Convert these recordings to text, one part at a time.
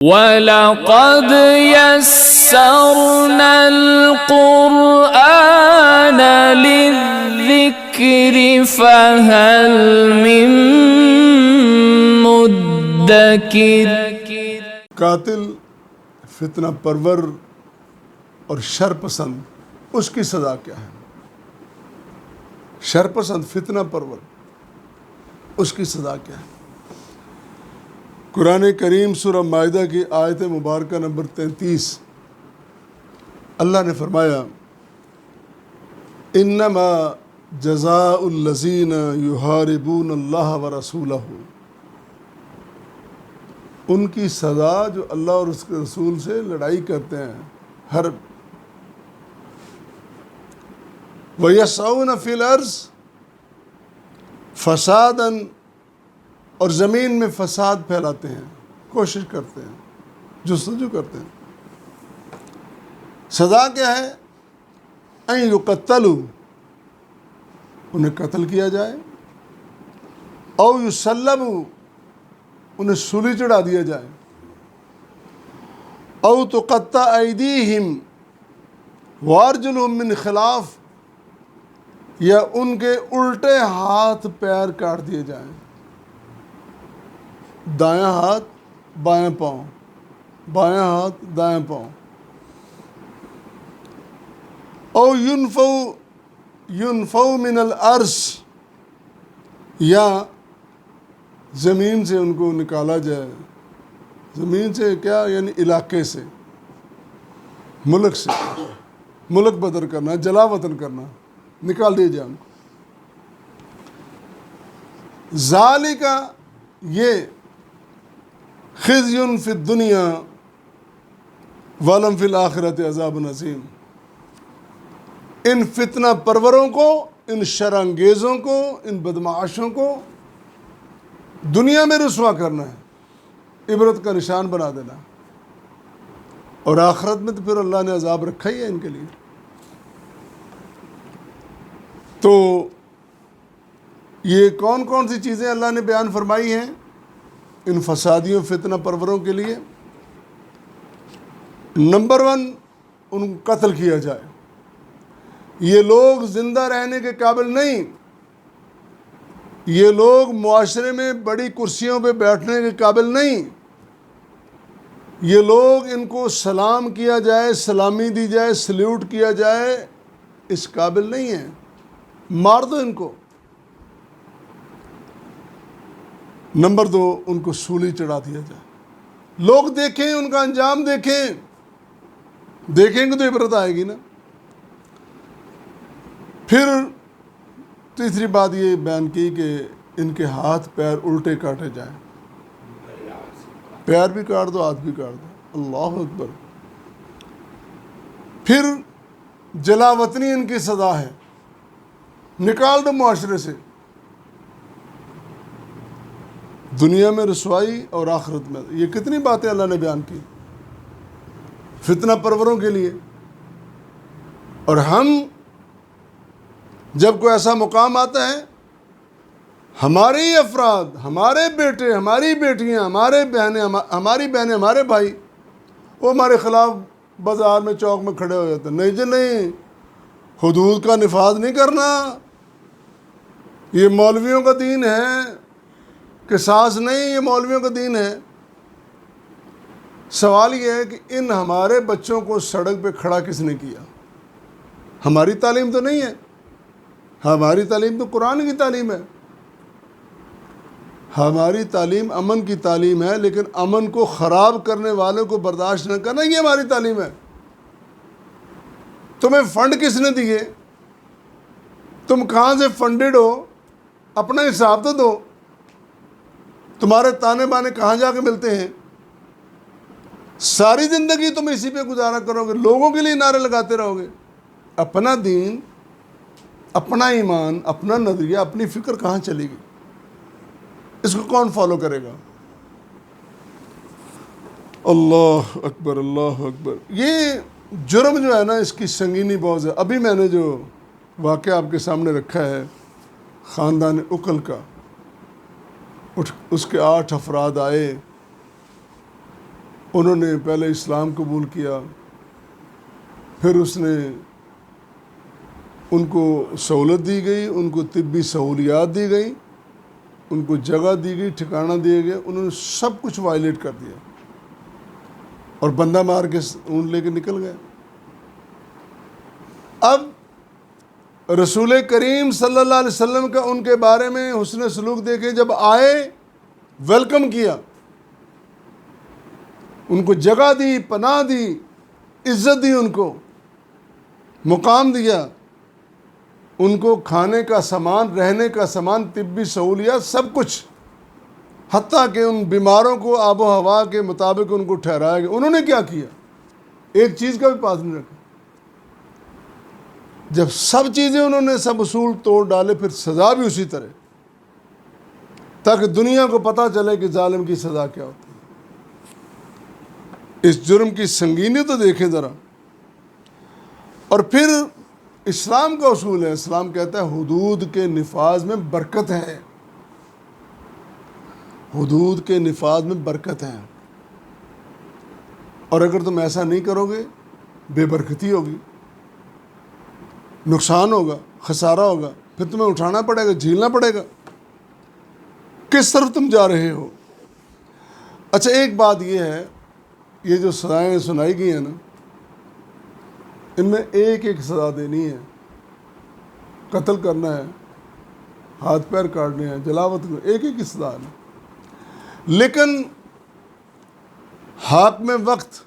وَلَقَدْ يَسَّرْنَا الْقُرْآنَ لِلذِّكْرِ فَهَلْ مِن مُدَّكِرٍ۔ قاتل، فتنہ پرور اور شر پسند، اس کی سزا کیا ہے؟ شر پسند، فتنہ پرور، اس کی سزا کیا ہے؟ قرآن کریم سورہ مائدہ کی آیت مبارکہ نمبر 33، اللہ نے فرمایا انما جزاء الذین یحاربون اللہ ورسولہ، ان کی سزا جو اللہ اور اس کے رسول سے لڑائی کرتے ہیں، حرب، وَيَسْعَوْنَ فِي الْأَرْضِ فَسَادًا، اور زمین میں فساد پھیلاتے ہیں، کوشش کرتے ہیں، جستجو کرتے ہیں۔ سزا کیا ہے؟ اَن يُقَتَّلُوا، انہیں قتل کیا جائے، او يُسَلَّبُوا، انہیں سولی چڑھا دیا جائے، او تُقَطَّعَ أَيْدِيهِمْ وَأَرْجُلُهُم مِّنْ خِلَافٍ، یا ان کے الٹے ہاتھ پیر کاٹ دیے جائیں، دایاں ہاتھ بایاں پاؤں، بایاں ہاتھ دایاں پاؤں، او ينفوا من الارض، یا زمین سے ان کو نکالا جائے۔ زمین سے کیا یعنی علاقے سے، ملک سے، ملک بدر کرنا، جلا وطن کرنا، نکال دیے جائے ان کو۔ ذالک، یہ خزی فی الدنیا ولہم فی الآخرۃ عذاب عظیم، ان فتنہ پروروں کو، ان شر انگیزوں کو، ان بدمعاشوں کو دنیا میں رسوا کرنا ہے، عبرت کا نشان بنا دینا، اور آخرت میں تو پھر اللہ نے عذاب رکھا ہی ہے ان کے لیے۔ تو یہ کون کون سی چیزیں اللہ نے بیان فرمائی ہیں ان فسادیوں، فتنہ پروروں کے لیے؟ نمبر 1، ان کو قتل کیا جائے۔ یہ لوگ زندہ رہنے کے قابل نہیں، یہ لوگ معاشرے میں بڑی کرسیوں پہ بیٹھنے کے قابل نہیں، یہ لوگ، ان کو سلام کیا جائے، سلامی دی جائے، سلیوٹ کیا جائے، اس قابل نہیں ہیں، مار دو ان کو۔ نمبر 2، ان کو سولی چڑھا دیا جائے، لوگ دیکھیں، ان کا انجام دیکھیں گے تو عبرت آئے گی نا۔ پھر تیسری بات یہ بیان کی کہ ان کے ہاتھ پیر الٹے کاٹے جائیں، پیر بھی کاٹ دو، ہاتھ بھی کاٹ دو، اللہ اکبر۔ پھر جلا وطنی ان کی سزا ہے، نکال دو معاشرے سے، دنیا میں رسوائی اور آخرت میں۔ یہ کتنی باتیں اللہ نے بیان کی فتنہ پروروں کے لیے۔ اور ہم جب کوئی ایسا مقام آتا ہے، ہمارے ہی افراد، ہمارے بیٹے، ہماری بیٹیاں، ہماری بہنیں، ہمارے بھائی، وہ ہمارے خلاف بازار میں، چوک میں کھڑے ہو جاتے ہیں، نہیں جی نہیں، حدود کا نفاذ نہیں کرنا، یہ مولویوں کا دین ہے، قصاص نہیں، یہ مولویوں کا دین ہے۔ سوال یہ ہے کہ ان ہمارے بچوں کو سڑک پہ کھڑا کس نے کیا؟ ہماری تعلیم تو نہیں ہے، ہماری تعلیم تو قرآن کی تعلیم ہے، ہماری تعلیم امن کی تعلیم ہے، لیکن امن کو خراب کرنے والوں کو برداشت نہ کرنا، یہ ہماری تعلیم ہے۔ تمہیں فنڈ کس نے دیے؟ تم کہاں سے فنڈڈ ہو؟ اپنا حساب تو دو، تمہارے تانے بانے کہاں جا کے ملتے ہیں؟ ساری زندگی تم اسی پہ گزارا کرو گے، لوگوں کے لیے نعرے لگاتے رہو گے، اپنا دین، اپنا ایمان، اپنا نظریہ، اپنی فکر کہاں چلے گی؟ اس کو کون فالو کرے گا؟ اللہ اکبر، اللہ اکبر۔ یہ جرم جو ہے نا، اس کی سنگینی بہت ہے۔ ابھی میں نے جو واقعہ آپ کے سامنے رکھا ہے خاندان اکل کا، اس کے 8 افراد آئے، انہوں نے پہلے اسلام قبول کیا، پھر اس نے ان کو سہولت دی گئی، ان کو طبی سہولیات دی گئی، ان کو جگہ دی گئی، ٹھکانہ دیا گیا، انہوں نے سب کچھ وائلیٹ کر دیا اور بندہ مار کے اونٹ لے کے نکل گئے۔ اب رسول کریم صلی اللہ علیہ وسلم کا ان کے بارے میں حسن سلوک دیکھیں، جب آئے ویلکم کیا، ان کو جگہ دی، پناہ دی، عزت دی، ان کو مقام دیا، ان کو کھانے کا سامان، رہنے کا سامان، طبی سہولیات، سب کچھ، حتیٰ کہ ان بیماروں کو آب و ہوا کے مطابق ان کو ٹھہرایا گیا۔ انہوں نے کیا کیا؟ ایک چیز کا بھی پاس نہیں رکھا۔ جب سب چیزیں انہوں نے سب اصول توڑ ڈالے، پھر سزا بھی اسی طرح، تاکہ دنیا کو پتہ چلے کہ ظالم کی سزا کیا ہوتی ہے۔ اس جرم کی سنگینی تو دیکھیں ذرا۔ اور پھر اسلام کا اصول ہے، اسلام کہتا ہے حدود کے نفاذ میں برکت ہے، حدود کے نفاذ میں برکت ہے، اور اگر تم ایسا نہیں کرو گے بے برکتی ہوگی، نقصان ہوگا، خسارہ ہوگا، پھر تمہیں اٹھانا پڑے گا، جھیلنا پڑے گا۔ کس طرف تم جا رہے ہو؟ اچھا، ایک بات یہ ہے، یہ جو سزائیں سنائی گئی ہیں نا، ان میں ایک ایک سزا دینی ہے۔ قتل کرنا ہے، ہاتھ پیر کاٹنے ہیں، جلاوت کرنا، ایک ایک سزا ہے۔ لیکن حاکم وقت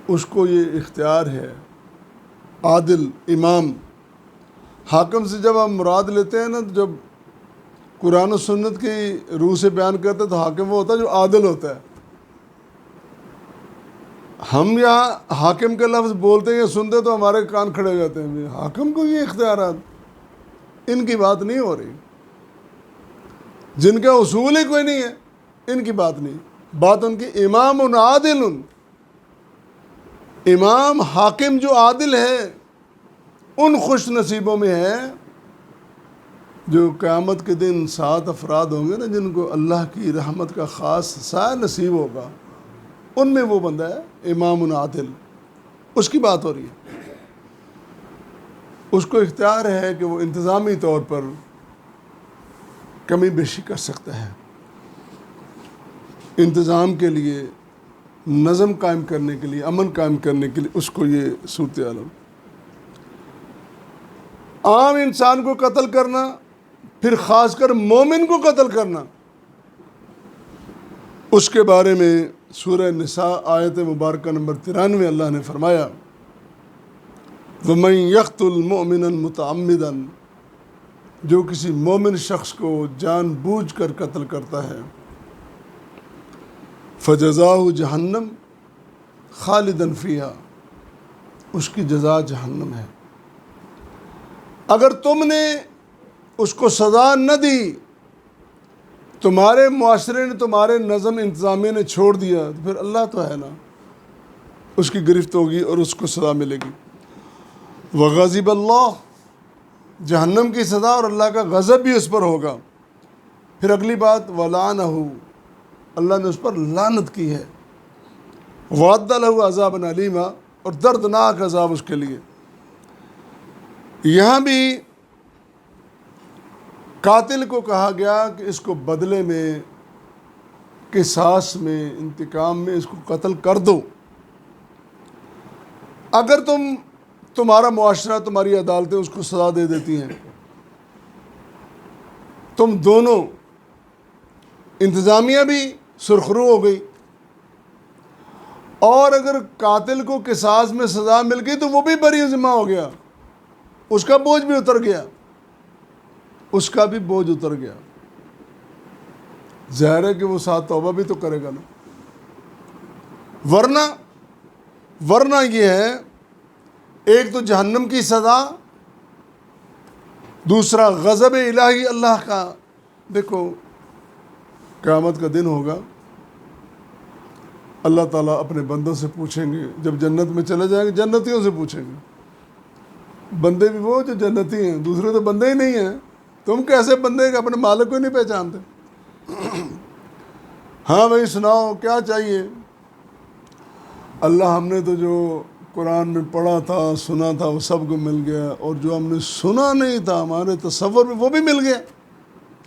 اس کو یہ اختیار ہے، عادل امام۔ حاکم سے جب ہم مراد لیتے ہیں نا، تو جب قرآن و سنت کی روح سے بیان کرتے ہیں تو حاکم وہ ہوتا ہے جو عادل ہوتا ہے۔ ہم یہاں حاکم کا لفظ بولتے ہیں یا سنتے تو ہمارے کان کھڑے ہو جاتے ہیں، حاکم کو یہ اختیارات، ان کی بات نہیں ہو رہی۔ جن کا اصول ہی کوئی نہیں ہے، ان کی بات نہیں، بات ان کی امام عادل، امام حاکم جو عادل ہے، ان خوش نصیبوں میں ہے جو قیامت کے دن 7 افراد ہوں گے نا، جن کو اللہ کی رحمت کا خاص سایہ نصیب ہوگا، ان میں وہ بندہ ہے امام عادل، اس کی بات ہو رہی ہے۔ اس کو اختیار ہے کہ وہ انتظامی طور پر کمی بیشی کر سکتا ہے، انتظام کے لیے، نظم قائم کرنے کے لیے، امن قائم کرنے کے لیے اس کو یہ صورتحال۔ عام انسان کو قتل کرنا، پھر خاص کر مومن کو قتل کرنا، اس کے بارے میں سورہ نساء آیت مبارکہ نمبر 93 اللہ نے فرمایا، وَمَن يَقْتُلْ مُؤْمِنًا مُتَعَمِّدًا، جو کسی مومن شخص کو جان بوجھ کر قتل کرتا ہے، فَجَزَاؤُهُ جَہَنَّمْ خَالِدًا فِيهَا، اس کی جزا جہنم ہے۔ اگر تم نے اس کو سزا نہ دی، تمہارے معاشرے نے، تمہارے نظم انتظامیہ نے چھوڑ دیا، تو پھر اللہ تو ہے نا، اس کی گرفت ہوگی اور اس کو سزا ملے گی۔ وغضب اللہ، جہنم کی سزا اور اللہ کا غضب بھی اس پر ہوگا۔ پھر اگلی بات، وَلَعَنَهُ، اللہ نے اس پر لعنت کی ہے، وَعَدَّ لَهُ عَذَابًا عَلِيمًا، اور دردناک عذاب اس کے لیے۔ یہاں بھی قاتل کو کہا گیا کہ اس کو بدلے میں، قصاص میں، انتقام میں اس کو قتل کر دو۔ اگر تمہارا معاشرہ، تمہاری عدالتیں اس کو سزا دے دیتی ہیں، تم دونوں، انتظامیہ بھی سرخرو ہو گئی، اور اگر قاتل کو قصاص میں سزا مل گئی تو وہ بھی بری ذمہ ہو گیا، اس کا بوجھ بھی اتر گیا، اس کا بھی بوجھ اتر گیا۔ ظاہر ہے کہ وہ ساتھ توبہ بھی تو کرے گا نا۔ ورنہ یہ ہے، ایک تو جہنم کی سزا، دوسرا غضب الہی اللہ کا۔ دیکھو، قیامت کا دن ہوگا، اللہ تعالیٰ اپنے بندوں سے پوچھیں گے، جب جنت میں چلے جائیں گے جنتیوں سے پوچھیں گے، بندے بھی وہ جو جنتی ہیں، دوسرے تو بندے ہی نہیں ہیں، تم کیسے بندے اپنے مالک کو نہیں پہچانتے؟ ہاں بھائی سناؤ کیا چاہیے؟ اللہ ہم نے تو جو قرآن میں پڑھا تھا سنا تھا وہ سب کو مل گیا، اور جو ہم نے سنا نہیں تھا ہمارے تصور میں وہ بھی مل گیا،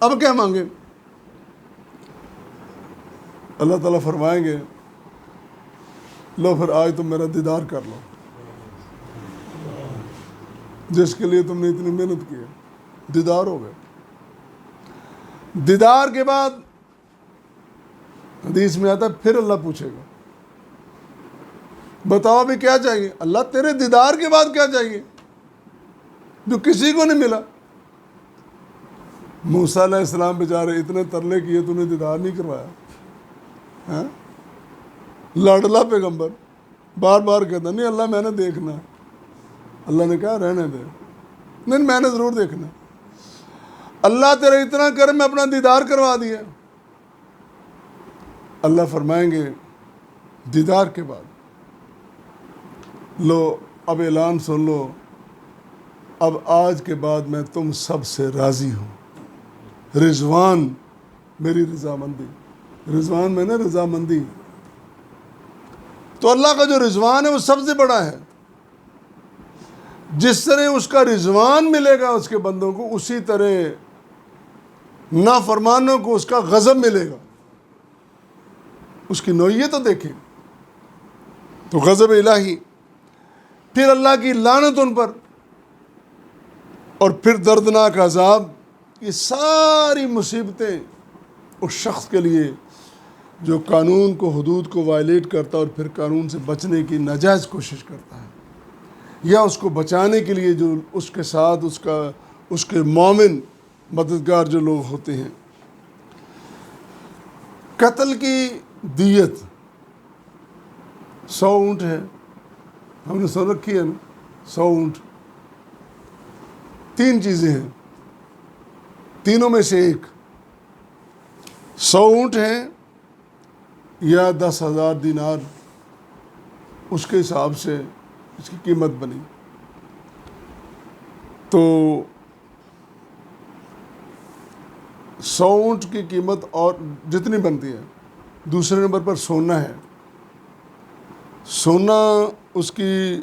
اب کیا مانگے؟ اللہ تعالیٰ فرمائیں گے لو پھر آج تم میرا دیدار کر لو، جس کے لیے تم نے اتنی محنت کی ہے، دیدار ہو گئے۔ دیدار کے بعد حدیث میں آتا ہے پھر اللہ پوچھے گا بتاؤ ابھی کیا چاہیے؟ اللہ تیرے دیدار کے بعد کیا چاہیے جو کسی کو نہیں ملا؟ موسیٰ علیہ السلام بیچارے اتنے ترلے کیے تو انہیں دیدار نہیں کروایا، ہاں؟ لاڈلا پیغمبر بار بار کہتا نہیں اللہ میں نے دیکھنا ہے۔ اللہ نے کہا رہنے دے، نہیں میں نے ضرور دیکھنا ہے۔ اللہ تیرا اتنا کرم میں اپنا دیدار کروا دیا۔ اللہ فرمائیں گے دیدار کے بعد لو اب اعلان سن لو، اب آج کے بعد میں تم سب سے راضی ہوں۔ رضوان میری رضامندی، رضوان میں نا رضامندی، تو اللہ کا جو رضوان ہے وہ سب سے بڑا ہے۔ جس طرح اس کا رضوان ملے گا اس کے بندوں کو، اسی طرح نافرمانوں کو اس کا غضب ملے گا۔ اس کی نوعیت تو دیکھیں، تو غضب الہی، پھر اللہ کی لعنت ان پر، اور پھر دردناک عذاب۔ یہ ساری مصیبتیں اس شخص کے لیے جو قانون کو حدود کو وائلیٹ کرتا ہے اور پھر قانون سے بچنے کی ناجائز کوشش کرتا ہے، یا اس کو بچانے کے لیے جو اس کے ساتھ اس کے مومن مددگار جو لوگ ہوتے ہیں۔ قتل کی دیت 100 اونٹ ہے، ہم نے سن رکھی ہے نا، 100 اونٹ۔ 3 چیزیں ہیں، تینوں میں سے ایک 100 اونٹ ہیں یا 10,000 دینار، اس کے حساب سے اس کی قیمت بنی۔ تو 100 اونٹ کی قیمت اور جتنی بنتی ہے۔ دوسرے نمبر پر سونا ہے، سونا اس کی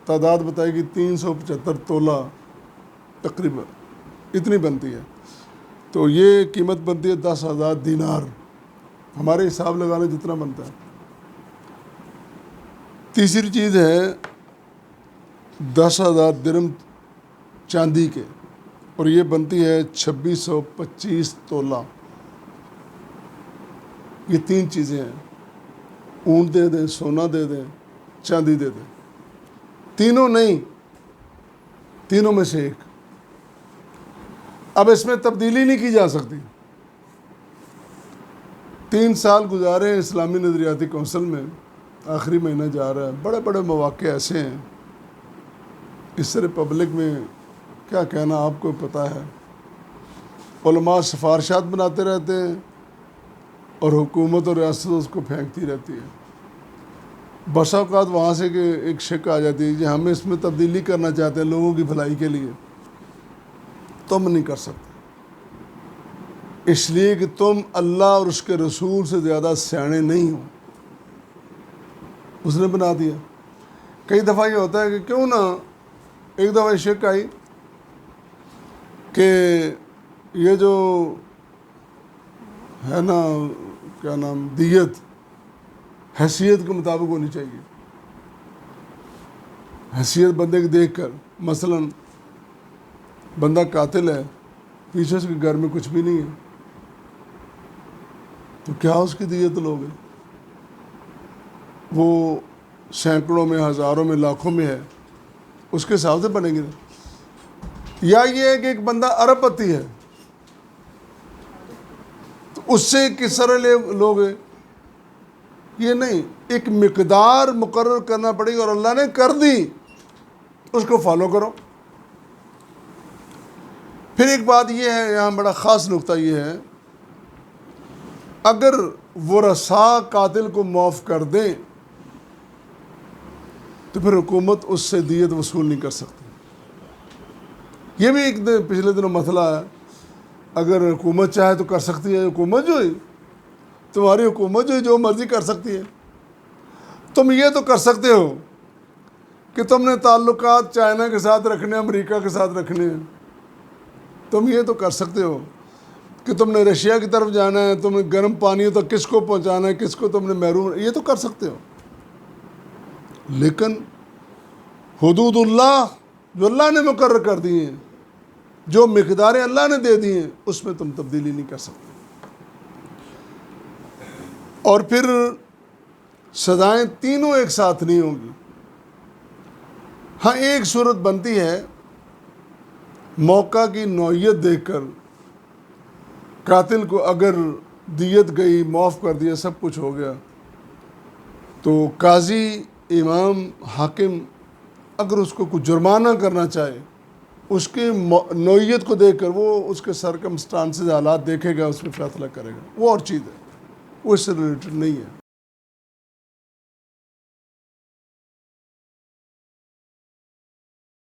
تعداد بتائے گی 375 تولہ تقریباً اتنی بنتی ہے، تو یہ قیمت بنتی ہے 10,000 دینار، ہمارے حساب لگانے جتنا بنتا ہے۔ تیسری چیز ہے 10,000 درم چاندی کے، اور یہ بنتی ہے 2625 تولہ۔ یہ 3 چیزیں ہیں، اونٹ دے دیں، سونا دے دیں، چاندی دے دیں، تینوں نہیں، تینوں میں سے ایک۔ اب اس میں تبدیلی نہیں کی جا سکتی۔ 3 سال گزارے ہیں اسلامی نظریاتی کونسل میں، آخری مہینہ جا رہا ہے، بڑے بڑے مواقع ایسے ہیں، اس سے پبلک میں کیا کہنا آپ کو پتہ ہے۔ علماء سفارشات بناتے رہتے ہیں اور حکومت اور ریاست اس کو پھینکتی رہتی ہے۔ بسا اوقات وہاں سے کہ ایک شک آ جاتی ہے کہ ہم اس میں تبدیلی کرنا چاہتے ہیں لوگوں کی بھلائی کے لیے، تم نہیں کر سکتے، اس لیے کہ تم اللہ اور اس کے رسول سے زیادہ سیانے نہیں ہو، اس نے بنا دیا۔ کئی دفعہ یہ ہوتا ہے کہ کیوں نہ، ایک دفعہ شک آئی کہ یہ جو ہے نا کیا نام دیت حیثیت کے مطابق ہونی چاہیے، حیثیت بندے کی دیکھ کر، مثلا بندہ قاتل ہے، پیچھے اس کے گھر میں کچھ بھی نہیں ہے، تو کیا اس کی دیت لوگے؟ وہ سینکڑوں میں، ہزاروں میں، لاکھوں میں ہے، اس کے حساب سے بنے گی۔ یا یہ ہے کہ ایک بندہ ارب پتی ہے تو اس سے کس طرح لوگے؟ یہ نہیں، ایک مقدار مقرر کرنا پڑے گی، اور اللہ نے کر دی، اس کو فالو کرو۔ پھر ایک بات یہ ہے، یہاں بڑا خاص نقطہ یہ ہے، اگر ورثاء قاتل کو معاف کر دیں تو پھر حکومت اس سے دیت وصول نہیں کر سکتی۔ یہ بھی ایک پچھلے دنوں مسئلہ ہے، اگر حکومت چاہے تو کر سکتی ہے، حکومت جو ہے تمہاری حکومت جو مرضی کر سکتی ہے. تم یہ تو کر سکتے ہو کہ تم نے تعلقات چائنا کے ساتھ رکھنے ہیں، امریکہ کے ساتھ رکھنے ہیں. تم یہ تو کر سکتے ہو کہ تم نے رشیا کی طرف جانا ہے، تم نے گرم پانیوں تک کس کو پہنچانا ہے، کس کو تم نے محروم، یہ تو کر سکتے ہو. لیکن حدود اللہ جو اللہ نے مقرر کر دی ہیں، جو مقداریں اللہ نے دے دی ہیں، اس میں تم تبدیلی نہیں کر سکتے. اور پھر سزائیں تینوں ایک ساتھ نہیں ہوں گی. ہاں ایک صورت بنتی ہے، موقع کی نوعیت دیکھ کر قاتل کو اگر دیت گئی، معاف کر دیا، سب کچھ ہو گیا، تو قاضی، امام، حاکم اگر اس کو کچھ جرمانہ کرنا چاہے، اس کی نوعیت کو دیکھ کر وہ اس کے سرکمسٹانسز، حالات دیکھے گا، اس میں فیصلہ کرے گا. وہ اور چیز ہے، وہ اس سے ریلیٹڈ نہیں ہے.